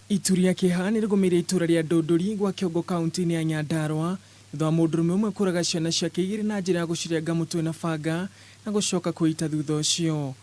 Ituria kihani rigumire itura ria Ndunduri gwa Kiongo kaunti-ini ya Nyandarua thutha wa mundurume umwe kuraga ciana ciake igiri na njira ya gucirenga mutwe na banga na gucoka kuita thutha ucio.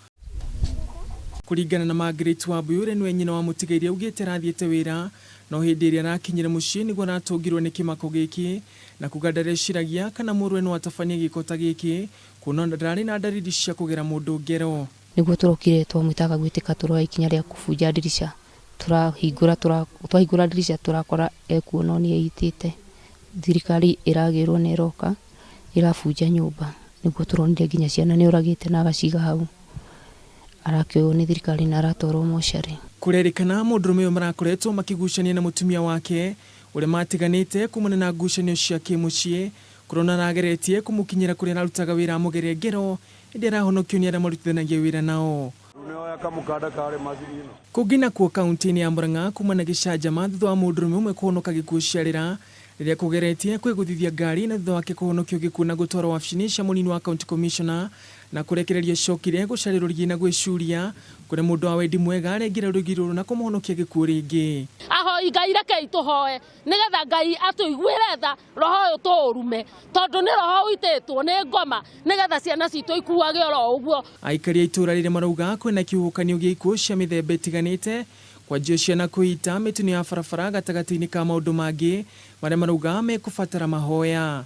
Kuringana na Margaret Wambui niwe nyina wa mutigairia ugite rathiete wira no hindi iria arakinyire mucii niguo aratungirwo ni kimako giki na kuga ndareciragia kana murwe no atabania gikota giki kuona ndarari na ndariri cia kugera mundu ngero. Niguo turokire twamwitaga gwitika turwa ikinya ria kubunja ndirisha twahingura ndirisha turakora ekuona ni eitite thirikari iragirwo ni roka irabunja nyumba niguo turonire nginya ciana ni uragite na agaciga hau arakioyo ni thirikari na aratwarwo mochari. Kurerikana mundurume uyu marakoretwo makigucania na mutumia wake uria matiganite kumana na ngucanio cia kimucii kurona arageretie kumukinyira kuria ararutaga wira amugere ngero indi arahonokio ni aria marutithanagia wira nao. Kugina kuo kaunti-ini ya Murang'a kumana gicanjama thutha wa mundurume umwe kuhonoka gikuo ciarira riria kugeretie kwiguthithia ngari na thutha wake kuhonokio gikuo na gutwarwo wabici-ini cia munini wa county commissioner na kurekereria cokire gucarirwo rigi na gwicuria kuria mundu wa wendi mwega arengira rugiruru na kumuhonokia gikuo ringi. Ahoi Ngai reke ituhoe nigetha Ngai atuiguire tha roho uyu turume tondu ni roho uititwo ni ngoma nigetha ciana citu ikuage oro uguo. Aikari itura riria marauga kwina kihuhukanio gia ikuo cia mithemba itiganite kwa njio ciana kuita mitino ya barabara gatagati-ini ka maundu mangi maria marauga mekubatara mahoya.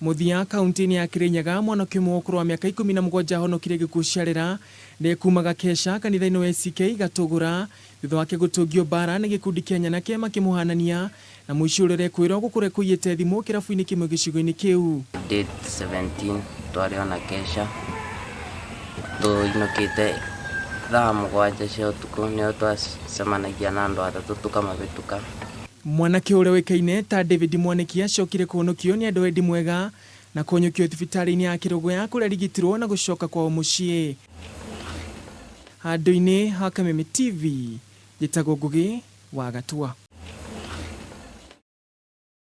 Muthia kaunti-ini ya Kirinyaga mwanake umwe ukuru wa miaka 17 ahonokire gikuo ciarira ni kumaga kesha kanitha-ini wa ACK Gatugura thutha wake gutungio bara ni gikundi kia nyanake makimuhanania na muico rere kwirwo gukure kuyite thimu kirabu-ini kimwe gicigo-ini kiu. Date 17 twariona kesha tuinukite thaa 7 cia utuku nio twacemanagia na andu athatu tukamabituka. Mwanake uria wikaine ta David Mwaniki acokire kuhonokio ni andu wendi mwega na kuhonyokio thibitari-ini ya Kirogoya kuria rigitirwo na gucoka kwao mucii. Handu-ini ha Kameme TV, Gitagwo Ngugi wa Gatua.